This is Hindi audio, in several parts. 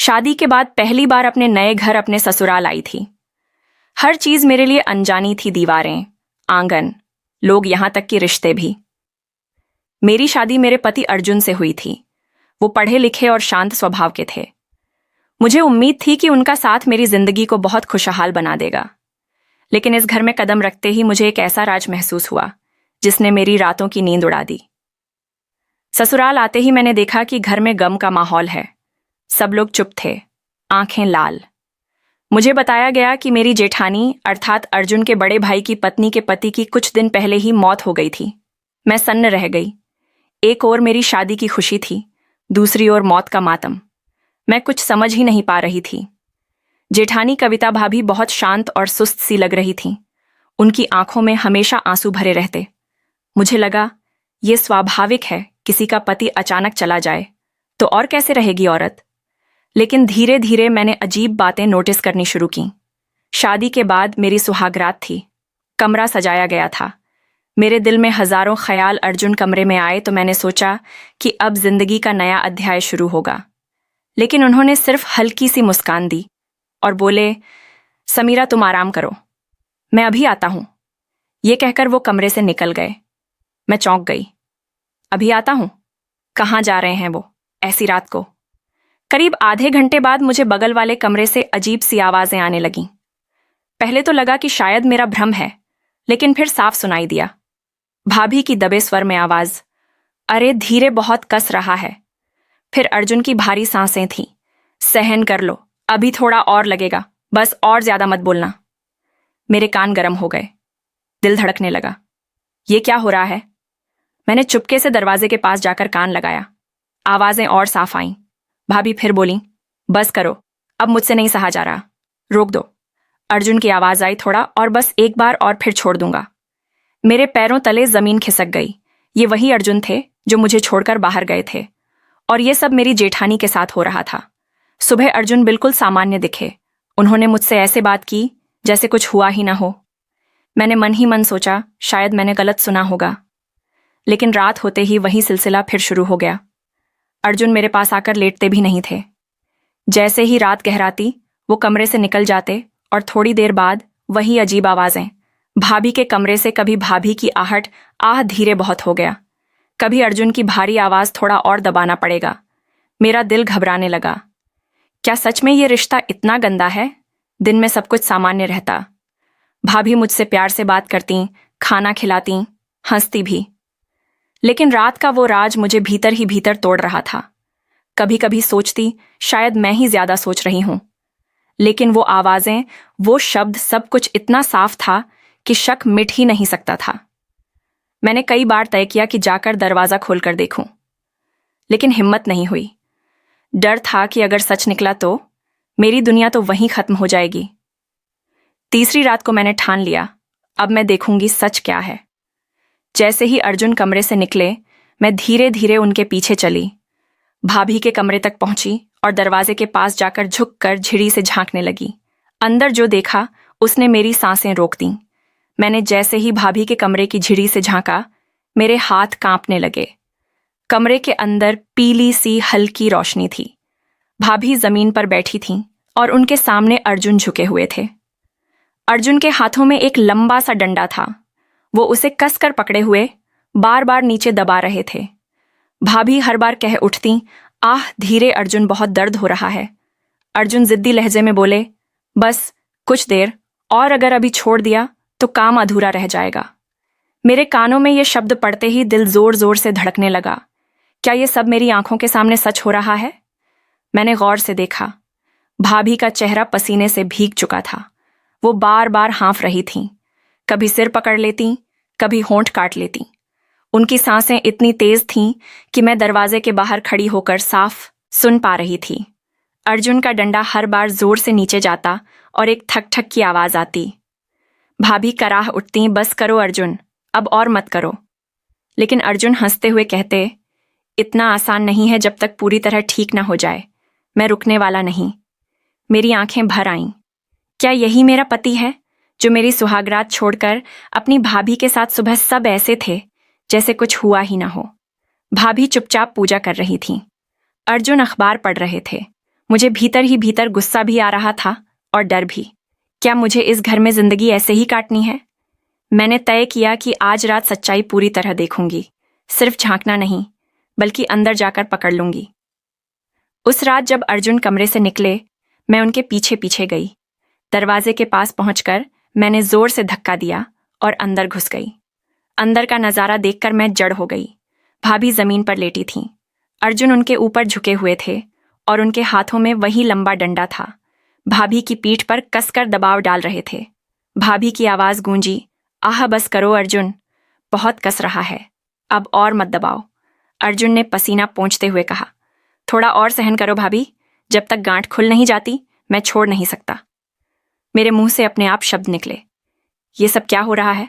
शादी के बाद पहली बार अपने नए घर अपने ससुराल आई थी। हर चीज मेरे लिए अनजानी थी, दीवारें, आंगन, लोग, यहां तक कि रिश्ते भी। मेरी शादी मेरे पति अर्जुन से हुई थी। वो पढ़े लिखे और शांत स्वभाव के थे। मुझे उम्मीद थी कि उनका साथ मेरी जिंदगी को बहुत खुशहाल बना देगा। लेकिन इस घर में कदम रखते ही मुझे एक ऐसा राज महसूस हुआ जिसने मेरी रातों की नींद उड़ा दी। ससुराल आते ही मैंने देखा कि घर में गम का माहौल है। सब लोग चुप थे, आंखें लाल। मुझे बताया गया कि मेरी जेठानी अर्थात अर्जुन के बड़े भाई की पत्नी के पति की कुछ दिन पहले ही मौत हो गई थी। मैं सन्न रह गई। एक ओर मेरी शादी की खुशी थी, दूसरी ओर मौत का मातम। मैं कुछ समझ ही नहीं पा रही थी। जेठानी कविता भाभी बहुत शांत और सुस्त सी लग रही थीं। उनकी आंखों में हमेशा आंसू भरे रहते। मुझे लगा ये स्वाभाविक है, किसी का पति अचानक चला जाए तो और कैसे रहेगी औरत। लेकिन धीरे धीरे मैंने अजीब बातें नोटिस करनी शुरू की। शादी के बाद मेरी सुहागरात थी। कमरा सजाया गया था। मेरे दिल में हजारों ख्याल अर्जुन कमरे में आए तो मैंने सोचा कि अब जिंदगी का नया अध्याय शुरू होगा। लेकिन उन्होंने सिर्फ हल्की सी मुस्कान दी और बोले, समीरा तुम आराम करो, मैं अभी आता हूं। ये कहकर वो कमरे से निकल गए। मैं चौंक गई। अभी आता हूं? कहाँ जा रहे हैं वो ऐसी रात को? करीब आधे घंटे बाद मुझे बगल वाले कमरे से अजीब सी आवाजें आने लगीं। पहले तो लगा कि शायद मेरा भ्रम है, लेकिन फिर साफ सुनाई दिया। भाभी की दबे स्वर में आवाज, अरे धीरे, बहुत कस रहा है। फिर अर्जुन की भारी सांसें थीं। सहन कर लो, अभी थोड़ा और लगेगा, बस और ज्यादा मत बोलना। मेरे कान गर्म हो गए, दिल धड़कने लगा। ये क्या हो रहा है? मैंने चुपके से दरवाजे के पास जाकर कान लगाया। आवाजें और साफ आईं। भाभी फिर बोली, बस करो, अब मुझसे नहीं सहा जा रहा, रोक दो। अर्जुन की आवाज आई, थोड़ा और, बस एक बार और फिर छोड़ दूंगा। मेरे पैरों तले जमीन खिसक गई। ये वही अर्जुन थे जो मुझे छोड़कर बाहर गए थे, और ये सब मेरी जेठानी के साथ हो रहा था। सुबह अर्जुन बिल्कुल सामान्य दिखे। उन्होंने मुझसे ऐसे बात की जैसे कुछ हुआ ही ना हो। मैंने मन ही मन सोचा शायद मैंने गलत सुना होगा। लेकिन रात होते ही वही सिलसिला फिर शुरू हो गया। अर्जुन मेरे पास आकर लेटते भी नहीं थे। जैसे ही रात गहराती वो कमरे से निकल जाते और थोड़ी देर बाद वही अजीब आवाजें। भाभी के कमरे से कभी भाभी की आहट, आह धीरे बहुत हो गया, कभी अर्जुन की भारी आवाज, थोड़ा और दबाना पड़ेगा। मेरा दिल घबराने लगा। क्या सच में ये रिश्ता इतना गंदा है? दिन में सब कुछ सामान्य रहता। भाभी मुझसे प्यार से बात करती, खाना खिलाती, हंसती भी। लेकिन रात का वो राज मुझे भीतर ही भीतर तोड़ रहा था। कभी कभी सोचती शायद मैं ही ज्यादा सोच रही हूं। लेकिन वो आवाजें, वो शब्द, सब कुछ इतना साफ था कि शक मिट ही नहीं सकता था। मैंने कई बार तय किया कि जाकर दरवाजा खोलकर देखूं, लेकिन हिम्मत नहीं हुई। डर था कि अगर सच निकला तो मेरी दुनिया तो वहीं खत्म हो जाएगी। तीसरी रात को मैंने ठान लिया, अब मैं देखूंगी सच क्या है। जैसे ही अर्जुन कमरे से निकले, मैं धीरे धीरे उनके पीछे चली। भाभी के कमरे तक पहुंची और दरवाजे के पास जाकर झुककर झिड़ी से झांकने लगी। अंदर जो देखा उसने मेरी सांसें रोक दी। मैंने जैसे ही भाभी के कमरे की झिड़ी से झांका, मेरे हाथ कांपने लगे। कमरे के अंदर पीली सी हल्की रोशनी थी। भाभी जमीन पर बैठी थीं और उनके सामने अर्जुन झुके हुए थे। अर्जुन के हाथों में एक लंबा सा डंडा था। वो उसे कसकर पकड़े हुए बार बार नीचे दबा रहे थे। भाभी हर बार कह उठती, आह धीरे अर्जुन, बहुत दर्द हो रहा है। अर्जुन जिद्दी लहजे में बोले, बस कुछ देर और, अगर अभी छोड़ दिया तो काम अधूरा रह जाएगा। मेरे कानों में ये शब्द पड़ते ही दिल जोर जोर से धड़कने लगा। क्या ये सब मेरी आंखों के सामने सच हो रहा है? मैंने गौर से देखा। भाभी का चेहरा पसीने से भीग चुका था। वो बार बार हाँफ रही थीं। कभी सिर पकड़ लेती, कभी होंठ काट लेती। उनकी सांसें इतनी तेज थीं कि मैं दरवाजे के बाहर खड़ी होकर साफ सुन पा रही थी। अर्जुन का डंडा हर बार जोर से नीचे जाता और एक ठक ठक की आवाज आती। भाभी कराह उठती, बस करो अर्जुन, अब और मत करो। लेकिन अर्जुन हंसते हुए कहते, इतना आसान नहीं है जब तक पूरी तरह ठीक ना हो जाए। मैं रुकने वाला नहीं। मेरी आंखें भर आईं। क्या यही मेरा पति है जो मेरी सुहागरात छोड़कर अपनी भाभी के साथ सुबह सब ऐसे थे जैसे कुछ हुआ ही ना हो? भाभी चुपचाप पूजा कर रही थीं। अर्जुन अखबार पढ़ रहे थे। मुझे भीतर ही भीतर गुस्सा भी आ रहा था और डर भी। क्या मुझे इस घर में जिंदगी ऐसे ही काटनी है? मैंने तय किया कि आज रात सच्चाई पूरी तरह देखूंगी, सिर्फ झांकना नहीं बल्कि अंदर जाकर पकड़ लूंगी। उस रात जब अर्जुन कमरे से निकले, मैं उनके पीछे पीछे गई। दरवाजे के पास पहुंचकर मैंने जोर से धक्का दिया और अंदर घुस गई। अंदर का नजारा देखकर मैं जड़ हो गई। भाभी जमीन पर लेटी थीं। अर्जुन उनके ऊपर झुके हुए थे और उनके हाथों में वही लंबा डंडा था। भाभी की पीठ पर कसकर दबाव डाल रहे थे। भाभी की आवाज गूंजी, आह बस करो अर्जुन, बहुत कस रहा है, अब और मत दबाओ। अर्जुन ने पसीना पोंछते हुए कहा, थोड़ा और सहन करो भाभी, जब तक गांठ खुल नहीं जाती मैं छोड़ नहीं सकता। मेरे मुंह से अपने आप शब्द निकले, ये सब क्या हो रहा है?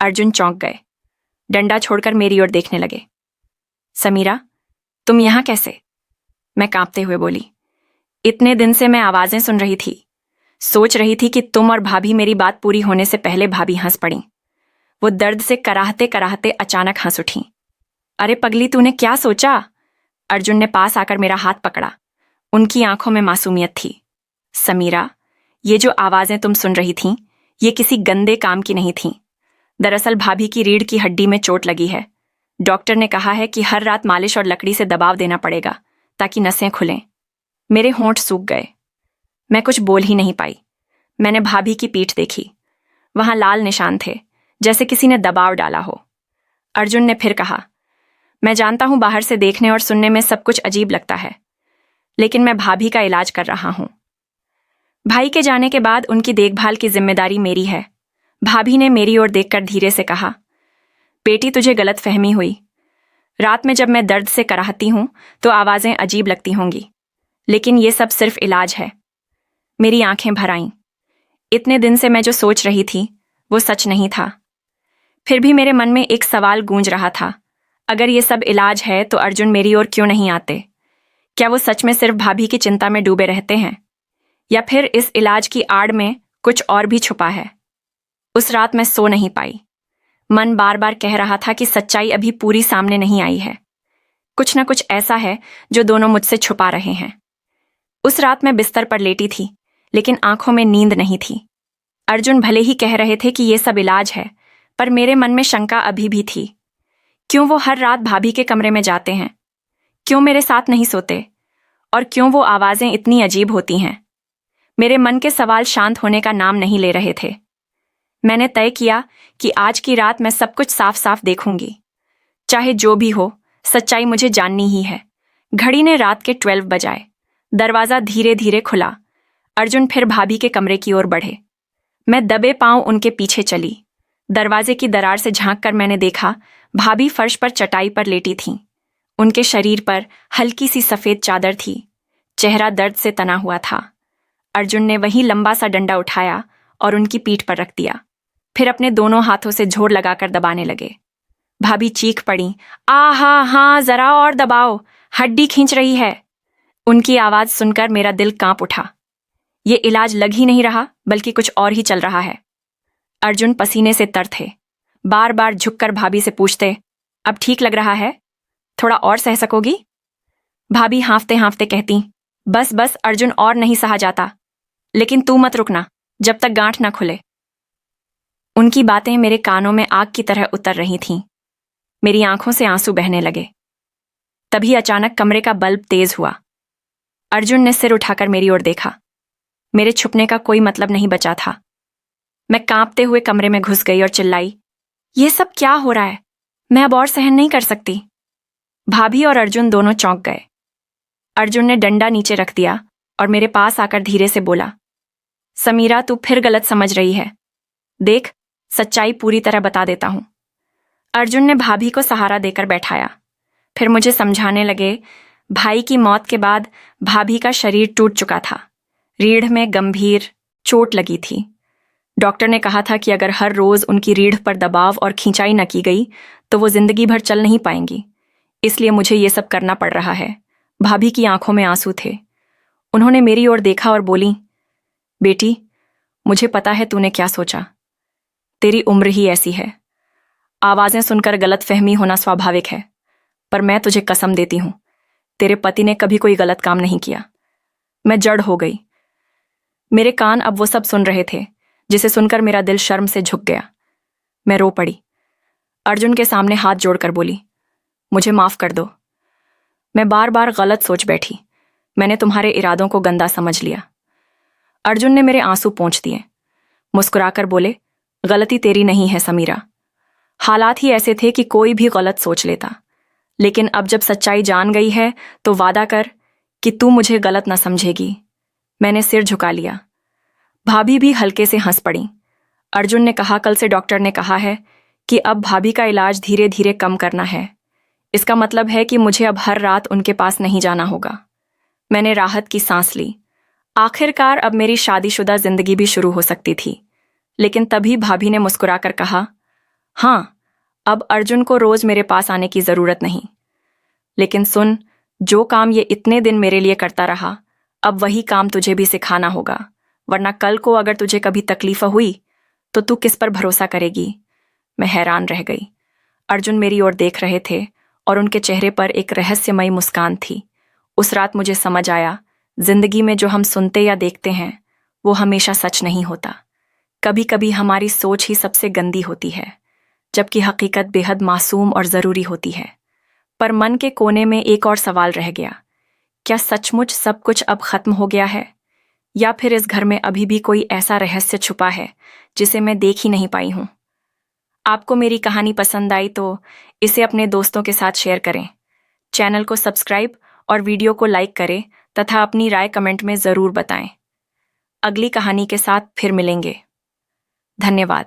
अर्जुन चौंक गए, डंडा छोड़कर मेरी ओर देखने लगे। समीरा, तुम यहां कैसे? मैं कांपते हुए बोली, इतने दिन से मैं आवाजें सुन रही थी, सोच रही थी कि तुम और भाभी मेरी बात पूरी होने से पहले भाभी हंस पड़ी। वो दर्द से कराहते कराहते अचानक हंस उठी। अरे पगली, तूने क्या सोचा? अर्जुन ने पास आकर मेरा हाथ पकड़ा। उनकी आंखों में मासूमियत थी। समीरा, ये जो आवाजें तुम सुन रही थीं, ये किसी गंदे काम की नहीं थीं। दरअसल भाभी की रीढ़ की हड्डी में चोट लगी है। डॉक्टर ने कहा है कि हर रात मालिश और लकड़ी से दबाव देना पड़ेगा ताकि नसें खुलें। मेरे होंठ सूख गए। मैं कुछ बोल ही नहीं पाई। मैंने भाभी की पीठ देखी। वहां लाल निशान थे, जैसे किसी ने दबाव डाला हो। अर्जुन ने फिर कहा, मैं जानता हूं बाहर से देखने और सुनने में सब कुछ अजीब लगता है, लेकिन मैं भाभी का इलाज कर रहा हूं। भाई के जाने के बाद उनकी देखभाल की जिम्मेदारी मेरी है। भाभी ने मेरी ओर देखकर धीरे से कहा, बेटी तुझे गलत फहमी हुई। रात में जब मैं दर्द से कराहती हूं तो आवाजें अजीब लगती होंगी, लेकिन ये सब सिर्फ इलाज है। मेरी आंखें भर आईं। इतने दिन से मैं जो सोच रही थी वो सच नहीं था। फिर भी मेरे मन में एक सवाल गूंज रहा था, अगर ये सब इलाज है तो अर्जुन मेरी ओर क्यों नहीं आते? क्या वो सच में सिर्फ भाभी की चिंता में डूबे रहते हैं, या फिर इस इलाज की आड़ में कुछ और भी छुपा है? उस रात मैं सो नहीं पाई। मन बार बार कह रहा था कि सच्चाई अभी पूरी सामने नहीं आई है। कुछ न कुछ ऐसा है जो दोनों मुझसे छुपा रहे हैं। उस रात मैं बिस्तर पर लेटी थी, लेकिन आंखों में नींद नहीं थी। अर्जुन भले ही कह रहे थे कि ये सब इलाज है, पर मेरे मन में शंका अभी भी थी। क्यों वो हर रात भाभी के कमरे में जाते हैं? क्यों मेरे साथ नहीं सोते? और क्यों वो आवाजें इतनी अजीब होती हैं? मेरे मन के सवाल शांत होने का नाम नहीं ले रहे थे। मैंने तय किया कि आज की रात मैं सब कुछ साफ साफ देखूंगी। चाहे जो भी हो, सच्चाई मुझे जाननी ही है। घड़ी ने रात के 12 बजाए। दरवाजा धीरे धीरे खुला। अर्जुन फिर भाभी के कमरे की ओर बढ़े। मैं दबे पांव उनके पीछे चली। दरवाजे की दरार से झांककर मैंने देखा, भाभी फर्श पर चटाई पर लेटी थीं। उनके शरीर पर हल्की सी सफेद चादर थी। चेहरा दर्द से तना हुआ था। अर्जुन ने वही लंबा सा डंडा उठाया और उनकी पीठ पर रख दिया। फिर अपने दोनों हाथों से जोर लगाकर दबाने लगे। भाभी चीख पड़ी, आहा हाँ, जरा और दबाओ, हड्डी खींच रही है। उनकी आवाज सुनकर मेरा दिल कांप उठा। ये इलाज लग ही नहीं रहा, बल्कि कुछ और ही चल रहा है। अर्जुन पसीने से तर थे। बार बार झुककर भाभी से पूछते, अब ठीक लग रहा है? थोड़ा और सह सकोगी? भाभी हांफते हांफते कहती, बस बस अर्जुन, और नहीं सहा जाता, लेकिन तू मत रुकना जब तक गांठ ना खुले। उनकी बातें मेरे कानों में आग की तरह उतर रही थीं। मेरी आंखों से आंसू बहने लगे। तभी अचानक कमरे का बल्ब तेज हुआ। अर्जुन ने सिर उठाकर मेरी ओर देखा। मेरे छुपने का कोई मतलब नहीं बचा था। मैं कांपते हुए कमरे में घुस गई और चिल्लाई, ये सब क्या हो रहा है? मैं अब और सहन नहीं कर सकती। भाभी और अर्जुन दोनों चौंक गए। अर्जुन ने डंडा नीचे रख दिया और मेरे पास आकर धीरे से बोला, समीरा, तू फिर गलत समझ रही है। देख, सच्चाई पूरी तरह बता देता हूं। अर्जुन ने भाभी को सहारा देकर बैठाया। फिर मुझे समझाने लगे, भाई की मौत के बाद भाभी का शरीर टूट चुका था। रीढ़ में गंभीर चोट लगी थी। डॉक्टर ने कहा था कि अगर हर रोज उनकी रीढ़ पर दबाव और खिंचाई न की गई तो वो जिंदगी भर चल नहीं पाएंगी। इसलिए मुझे ये सब करना पड़ रहा है। भाभी की आंखों में आंसू थे। उन्होंने मेरी ओर देखा और बोली, बेटी, मुझे पता है तूने क्या सोचा। तेरी उम्र ही ऐसी है। आवाजें सुनकर गलतफहमी होना स्वाभाविक है, पर मैं तुझे कसम देती हूं, तेरे पति ने कभी कोई गलत काम नहीं किया। मैं जड़ हो गई। मेरे कान अब वो सब सुन रहे थे जिसे सुनकर मेरा दिल शर्म से झुक गया। मैं रो पड़ी। अर्जुन के सामने हाथ जोड़कर बोली, मुझे माफ कर दो। मैं बार बार गलत सोच बैठी। मैंने तुम्हारे इरादों को गंदा समझ लिया। अर्जुन ने मेरे आंसू पोंछ दिए। मुस्कुराकर बोले, गलती तेरी नहीं है समीरा। हालात ही ऐसे थे कि कोई भी गलत सोच लेता। लेकिन अब जब सच्चाई जान गई है तो वादा कर कि तू मुझे गलत न समझेगी। मैंने सिर झुका लिया। भाभी भी हल्के से हंस पड़ी। अर्जुन ने कहा, कल से डॉक्टर ने कहा है कि अब भाभी का इलाज धीरे धीरे कम करना है। इसका मतलब है कि मुझे अब हर रात उनके पास नहीं जाना होगा। मैंने राहत की सांस ली। आखिरकार अब मेरी शादीशुदा जिंदगी भी शुरू हो सकती थी। लेकिन तभी भाभी ने मुस्कुराकर कहा, हाँ, अब अर्जुन को रोज मेरे पास आने की जरूरत नहीं। लेकिन सुन, जो काम ये इतने दिन मेरे लिए करता रहा, अब वही काम तुझे भी सिखाना होगा, वरना कल को अगर तुझे कभी तकलीफ हुई तो तू किस पर भरोसा करेगी। मैं हैरान रह गई। अर्जुन मेरी ओर देख रहे थे और उनके चेहरे पर एक रहस्यमयी मुस्कान थी। उस रात मुझे समझ आया, जिंदगी में जो हम सुनते या देखते हैं वो हमेशा सच नहीं होता। कभी कभी हमारी सोच ही सबसे गंदी होती है, जबकि हकीकत बेहद मासूम और ज़रूरी होती है। पर मन के कोने में एक और सवाल रह गया, क्या सचमुच सब कुछ अब खत्म हो गया है, या फिर इस घर में अभी भी कोई ऐसा रहस्य छुपा है जिसे मैं देख ही नहीं पाई हूं। आपको मेरी कहानी पसंद आई तो इसे अपने दोस्तों के साथ शेयर करें, चैनल को सब्सक्राइब और वीडियो को लाइक करें तथा अपनी राय कमेंट में ज़रूर बताएं। अगली कहानी के साथ फिर मिलेंगे। धन्यवाद।